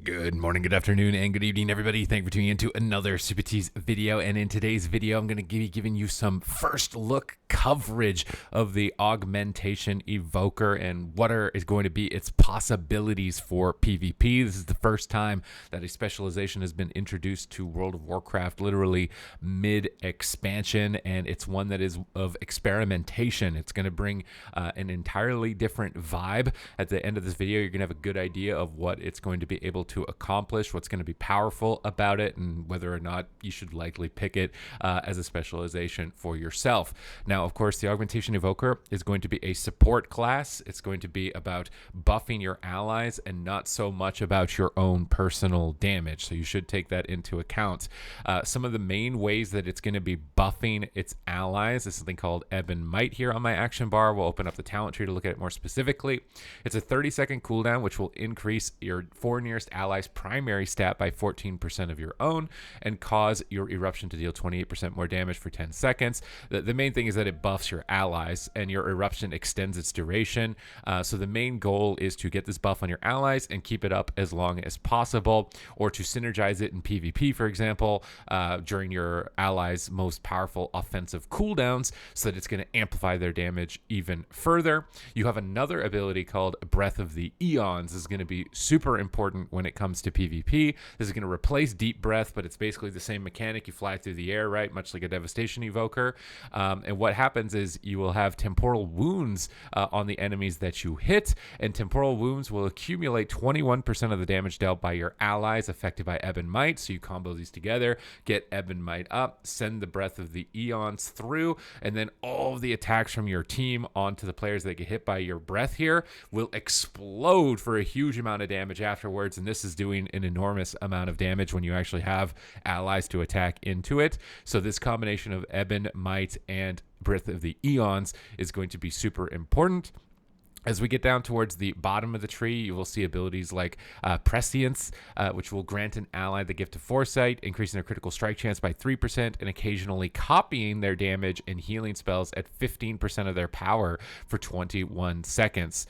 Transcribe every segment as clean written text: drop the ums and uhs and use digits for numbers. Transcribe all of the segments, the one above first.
Good morning, good afternoon, and good evening, everybody. Thank you for tuning into another Supatease video. And in today's video, I'm going to be giving you some first look coverage of the Augmentation Evoker and what is going to be its possibilities for PvP. This is the first time that a specialization has been introduced to World of Warcraft, literally mid-expansion, and it's one that is of experimentation. It's going to bring an entirely different vibe. At the end of this video, you're going to have a good idea of what it's going to be able to accomplish, what's going to be powerful about it, and whether or not you should likely pick it as a specialization for yourself. Now, of course, the Augmentation Evoker is going to be a support class. It's going to be about buffing your allies and not so much about your own personal damage. So you should take that into account. Some of the main ways that it's going to be buffing its allies is something called Ebb and Might here on my action bar. We'll open up the talent tree to look at it more specifically. It's a 30-second cooldown, which will increase your 4 nearest allies' primary stat by 14% of your own and cause your eruption to deal 28% more damage for 10 seconds. The main thing is that it buffs your allies and your eruption extends its duration. So the main goal is to get this buff on your allies and keep it up as long as possible, or to synergize it in PvP, for example, during your allies' most powerful offensive cooldowns, so that it's going to amplify their damage even further. You have another ability called Breath of the Eons. This is going to be super important when it comes to PvP. This is going to replace Deep Breath, but it's basically the same mechanic. You fly through the air, right? Much like a Devastation Evoker. And what happens is you will have temporal wounds on the enemies that you hit, and temporal wounds will accumulate 21% of the damage dealt by your allies affected by Ebb and Might. So you combo these together, get Ebb and Might up, send the Breath of the Eons through, and then all of the attacks from your team onto the players that get hit by your breath here will explode for a huge amount of damage afterwards. And this is doing an enormous amount of damage when you actually have allies to attack into it. So this combination of Ebb and Might and Breath of the Eons is going to be super important. As we get down towards the bottom of the tree, you will see abilities like Prescience, which will grant an ally the gift of Foresight, increasing their critical strike chance by 3%, and occasionally copying their damage and healing spells at 15% of their power for 21 seconds.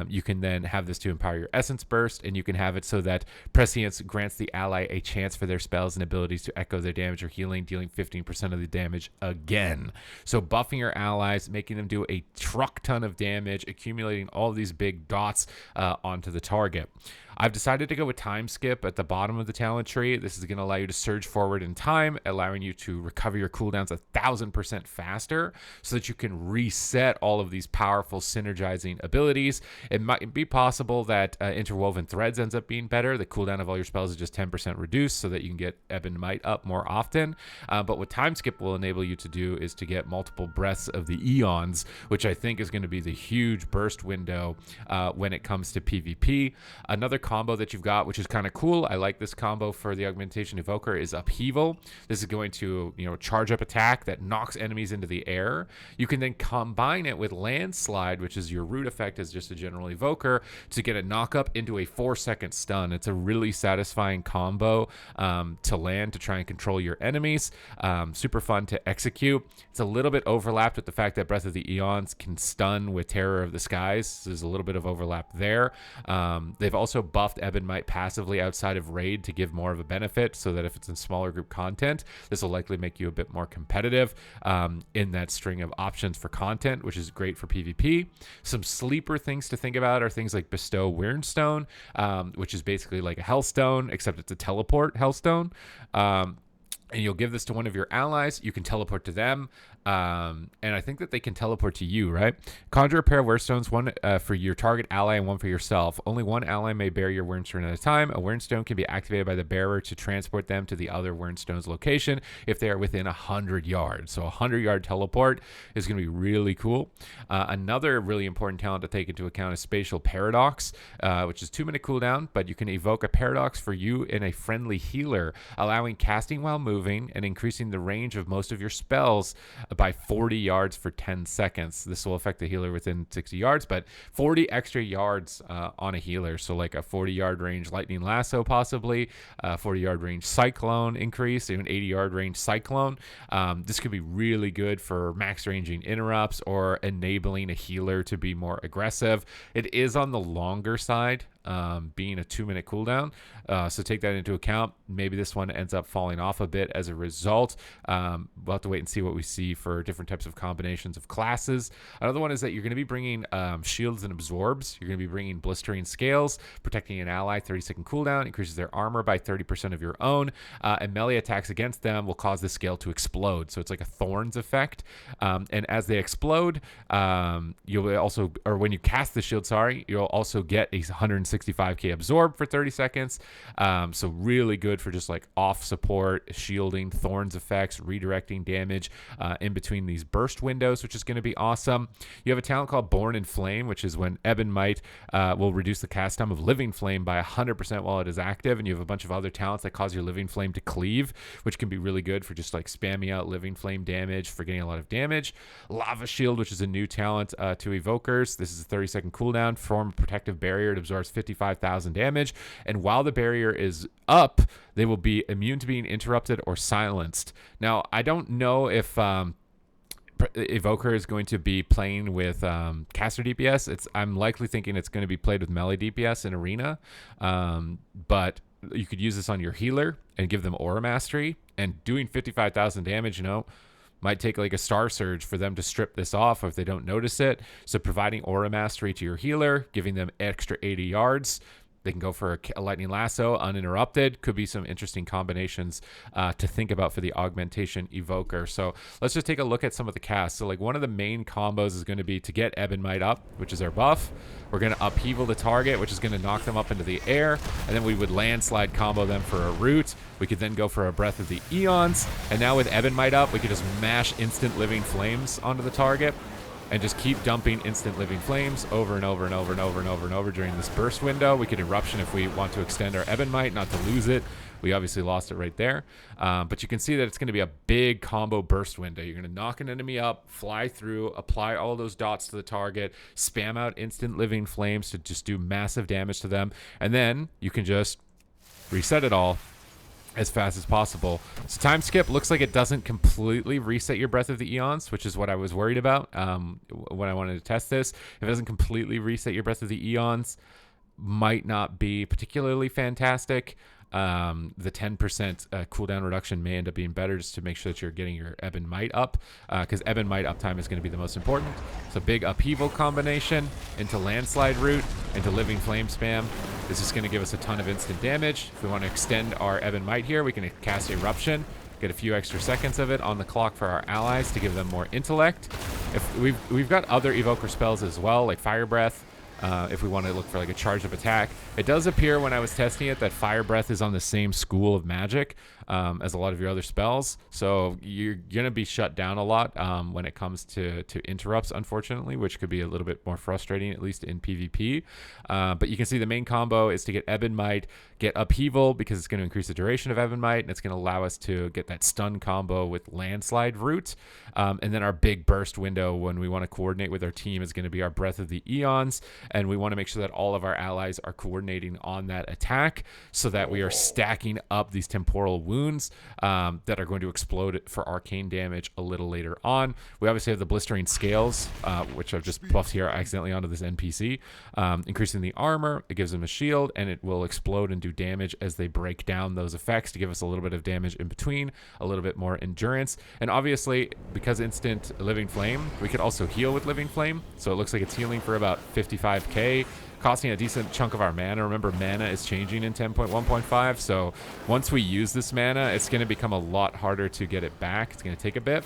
You can then have this to empower your Essence Burst, and you can have it so that Prescience grants the ally a chance for their spells and abilities to echo their damage or healing, dealing 15% of the damage again. So buffing your allies, making them do a truck ton of damage, accumulating all these big dots onto the target. I've decided to go with Time Skip at the bottom of the talent tree. This is going to allow you to surge forward in time, allowing you to recover your cooldowns 1,000% faster so that you can reset all of these powerful synergizing abilities. It might be possible that Interwoven Threads ends up being better. The cooldown of all your spells is just 10% reduced so that you can get Ebb and Might up more often. But what Time Skip will enable you to do is to get multiple Breaths of the Eons, which I think is going to be the huge burst window when it comes to PvP. Another combo that you've got, which is kind of cool, I like this combo for the Augmentation Evoker, is Upheaval. This is going to, charge up attack that knocks enemies into the air. You can then combine it with Landslide, which is your root effect as just a general evoker, to get a knock up into a 4-second stun. It's a really satisfying combo to land to try and control your enemies. Super fun to execute. It's a little bit overlapped with the fact that Breath of the Eons can stun with Terror of the Skies. So there's a little bit of overlap there. They've also buffed Ebb and Might passively outside of Raid to give more of a benefit, so that if it's in smaller group content, this will likely make you a bit more competitive in that string of options for content, which is great for PvP. Some sleeper things to think about are things like Bestow Wyrmstone, which is basically like a Hellstone, except it's a teleport Hellstone. And you'll give this to one of your allies. You can teleport to them. And I think that they can teleport to you, right? Conjure a pair of Wyrmstones, one for your target ally and one for yourself. Only one ally may bear your Wyrmstone at a time. A Wyrmstone can be activated by the bearer to transport them to the other Wyrmstone's location if they are within 100 yards. So a 100-yard teleport is going to be really cool. Another really important talent to take into account is Spatial Paradox, which is 2-minute cooldown, but you can evoke a paradox for you in a friendly healer, allowing casting while moving and increasing the range of most of your spells by 40 yards for 10 seconds. This will affect the healer within 60 yards, but 40 extra yards on a healer. So like a 40-yard range Lightning Lasso possibly, 40-yard range Cyclone increase, even 80-yard range Cyclone. This could be really good for max ranging interrupts or enabling a healer to be more aggressive. It is on the longer side being a 2-minute cooldown. So take that into account. Maybe this one ends up falling off a bit as a result. We'll have to wait and see what we see for different types of combinations of classes. Another one is that you're going to be bringing shields and absorbs. You're going to be bringing blistering scales, protecting an ally, 30-second cooldown, increases their armor by 30% of your own, and melee attacks against them will cause the scale to explode. So it's like a thorns effect. And as they explode, you'll also, or when you cast the shield, you'll also get a 165k absorb for 30 seconds. So really good for just like off support, shielding, thorns effects, redirecting damage in between these burst windows, which is going to be awesome. You have a talent called Born in Flame, which is when Ebon Might will reduce the cast time of Living Flame by 100% while it is active. And you have a bunch of other talents that cause your Living Flame to cleave, which can be really good for just like spamming out Living Flame damage for getting a lot of damage. Lava Shield, which is a new talent to evokers. This is a 30-second cooldown. Form a protective barrier. It absorbs 55,000 damage. And while the barrier is up, they will be immune to being interrupted or silenced. Now, I don't know if Evoker is going to be playing with caster DPS. I'm likely thinking it's going to be played with melee DPS in arena, but you could use this on your healer and give them aura mastery, and doing 55,000 damage, might take like a star surge for them to strip this off if they don't notice it. So providing aura mastery to your healer, giving them extra 80 yards. They can go for a lightning lasso uninterrupted. Could be some interesting combinations to think about for the Augmentation Evoker. So let's just take a look at some of the casts. So like one of the main combos is going to be to get Ebon Might up, which is our buff. We're going to upheaval the target, which is going to knock them up into the air. And then we would landslide combo them for a root. We could then go for a Breath of the Eons. And now with Ebon Might up, we could just mash instant living flames onto the target and just keep dumping instant living flames over and over and over and over and over and over during this burst window. We could eruption if we want to extend our Ebon Might, not to lose it. We obviously lost it right there. But you can see that it's going to be a big combo burst window. You're going to knock an enemy up, fly through, apply all those dots to the target, spam out instant living flames to just do massive damage to them. And then you can just reset it all as fast as possible. So time skip looks like it doesn't completely reset your Breath of the Eons, which is what I was worried about when I wanted to test this. If it doesn't completely reset your Breath of the Eons, might not be particularly fantastic. The 10% cooldown reduction may end up being better, just to make sure that you're getting your Ebon Might up, because Ebon Might uptime is going to be the most important. So big upheaval combination into landslide root, into living flame spam. This is going to give us a ton of instant damage. If we want to extend our Ebon Might here, we can cast Eruption, get a few extra seconds of it on the clock for our allies to give them more intellect. If we've got other evoker spells as well, like Fire Breath. If we want to look for like a charge of attack. It does appear when I was testing it that Fire Breath is on the same school of magic as a lot of your other spells. So you're going to be shut down a lot when it comes to interrupts, unfortunately, which could be a little bit more frustrating, at least in PvP. But you can see the main combo is to get Ebon Might, get Upheaval, because it's going to increase the duration of Ebon Might, and it's going to allow us to get that stun combo with Landslide Root. And then our big burst window when we want to coordinate with our team is going to be our Breath of the Eons. And we want to make sure that all of our allies are coordinating on that attack so that we are stacking up these temporal wounds that are going to explode for arcane damage a little later on. We obviously have the blistering scales, which I've just buffed here accidentally onto this NPC, increasing the armor. It gives them a shield, and it will explode and do damage as they break down those effects to give us a little bit of damage in between, a little bit more endurance. And obviously, because instant living flame, we could also heal with living flame. So it looks like it's healing for about 55k, costing a decent chunk of our mana. Remember, mana is changing in 10.1.5, so once we use this mana, it's going to become a lot harder to get it back. It's going to take a bit.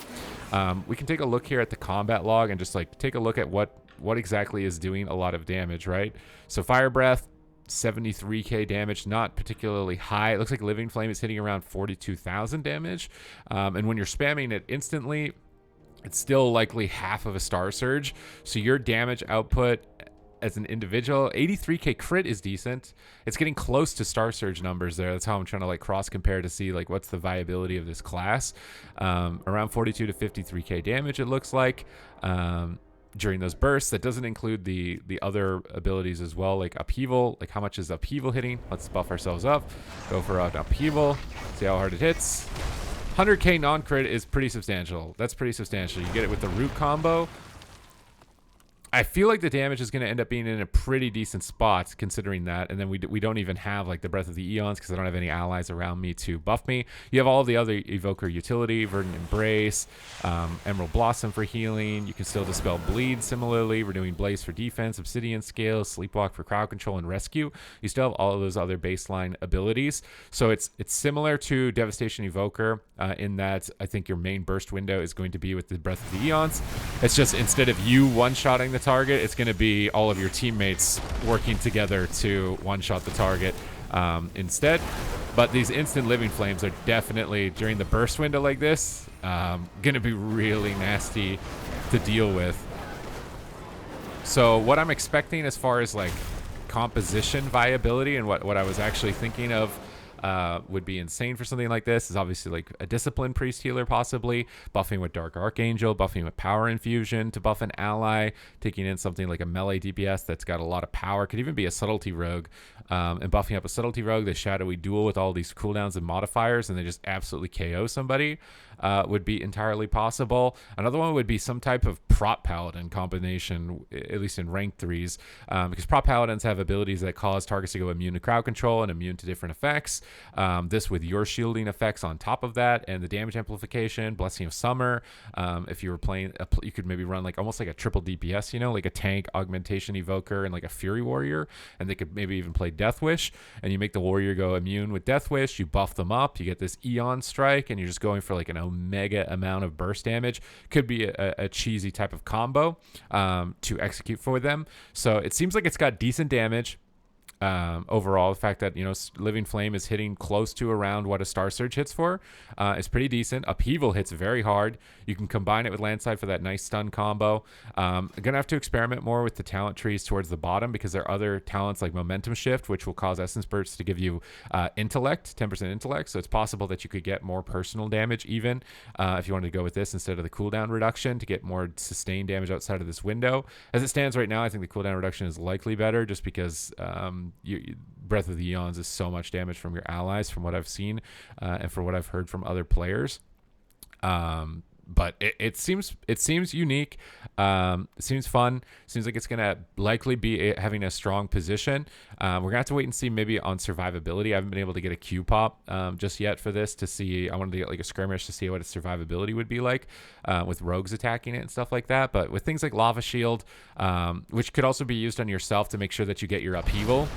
We can take a look here at the combat log and just like take a look at what exactly is doing a lot of damage, right? So Fire Breath, 73k damage, not particularly high. It looks like Living Flame is hitting around 42,000 damage, and when you're spamming it instantly, it's still likely half of a Star Surge. So your damage output as an individual, 83k crit is decent. It's getting close to Star Surge numbers there. That's how I'm trying to like cross compare to see like what's the viability of this class. Around 42 to 53k damage, it looks like, during those bursts. That doesn't include the other abilities as well, like Upheaval. Like how much is Upheaval hitting? Let's buff ourselves up. Go for an Upheaval. See how hard it hits. 100k non-crit is pretty substantial. That's pretty substantial. You get it with the root combo. I feel like the damage is going to end up being in a pretty decent spot considering that. And then we don't even have like the Breath of the Eons because I don't have any allies around me to buff me. You have all the other Evoker utility, Verdant Embrace, Emerald Blossom for healing. You can still dispel Bleed similarly. We're doing Blaze for defense, Obsidian Scale, Sleepwalk for crowd control and rescue. You still have all of those other baseline abilities. So it's similar to Devastation Evoker in that I think your main burst window is going to be with the Breath of the Eons. It's just instead of you one-shotting the target, it's going to be all of your teammates working together to one-shot the target instead. But these instant living flames are definitely, during the burst window like this, going to be really nasty to deal with. So what I'm expecting as far as like composition viability and what I was actually thinking of would be insane for something like this is obviously like a discipline priest healer, possibly buffing with Dark Archangel, buffing with Power Infusion to buff an ally, taking in something like a melee DPS that's got a lot of power, could even be a subtlety rogue, and buffing up a subtlety rogue, the shadowy duel with all these cooldowns and modifiers, and they just absolutely KO somebody. Would be entirely possible. Another one would be some type of prop paladin combination, at least in rank 3s, because prop paladins have abilities that cause targets to go immune to crowd control and immune to different effects. This with your shielding effects on top of that, and the damage amplification, Blessing of Summer. If you were playing, you could maybe run like almost like a triple DPS, you know, like a tank, Augmentation Evoker, and like a Fury Warrior, and they could maybe even play Death Wish, and you make the warrior go immune with Death Wish, you buff them up, you get this Eon Strike, and you're just going for like an mega amount of burst damage. Could be a cheesy type of combo to execute for them. So it seems like it's got decent damage. Overall, the fact that, you know, Living Flame is hitting close to around what a Star Surge hits for is pretty decent. Upheaval hits very hard. You can combine it with Landslide for that nice stun combo. I'm gonna have to experiment more with the talent trees towards the bottom, because there are other talents like Momentum Shift, which will cause Essence Bursts to give you intellect, 10% intellect. So it's possible that you could get more personal damage even if you wanted to go with this instead of the cooldown reduction to get more sustained damage outside of this window. As it stands right now, I think the cooldown reduction is likely better, just because Breath of the Eons is so much damage from your allies, from what I've seen and for what I've heard from other players. But it seems unique. It seems fun. Seems like it's gonna likely be having a strong position. We're gonna have to wait and see maybe on survivability. I haven't been able to get a Q pop just yet for this to see. I wanted to get like a skirmish to see what its survivability would be like with rogues attacking it and stuff like that. But with things like Lava Shield, which could also be used on yourself to make sure that you get your upheaval,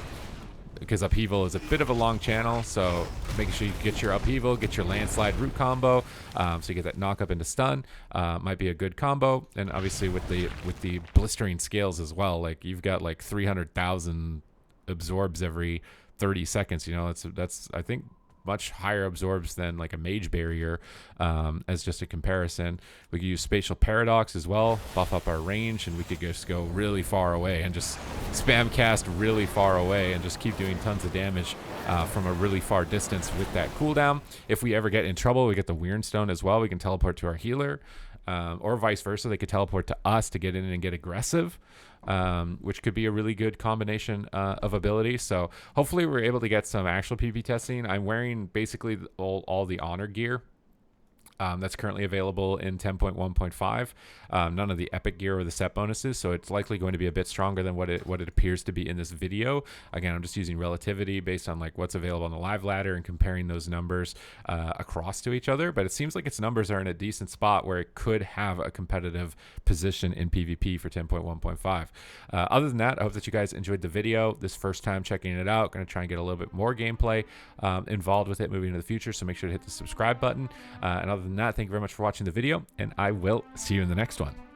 because upheaval is a bit of a long channel, so making sure you get your upheaval, get your landslide root combo, so you get that knock up into stun, might be a good combo. And obviously with the blistering scales as well, like you've got like 300,000 absorbs every 30 seconds. You know, that's I think much higher absorbs than like a mage barrier, as just a comparison. We could use spatial paradox as well, buff up our range, and we could just go really far away and just spam cast really far away and just keep doing tons of damage from a really far distance with that cooldown. If we ever get in trouble, we get the Weird Stone as well. We can teleport to our healer, or vice versa. They could teleport to us to get in and get aggressive, which could be a really good combination of abilities. So hopefully we're able to get some actual PvP testing. I'm wearing basically all the honor gear that's currently available in 10.1.5. None of the epic gear or the set bonuses, so it's likely going to be a bit stronger than what it appears to be in this video. Again, I'm just using relativity based on like what's available on the live ladder and comparing those numbers across to each other. But it seems like its numbers are in a decent spot where it could have a competitive position in PvP for 10.1.5. Other than that, I hope that you guys enjoyed the video. This first time checking it out, going to try and get a little bit more gameplay involved with it moving into the future, so make sure to hit the subscribe button. And other than that, thank you very much for watching the video, and I will see you in the next one.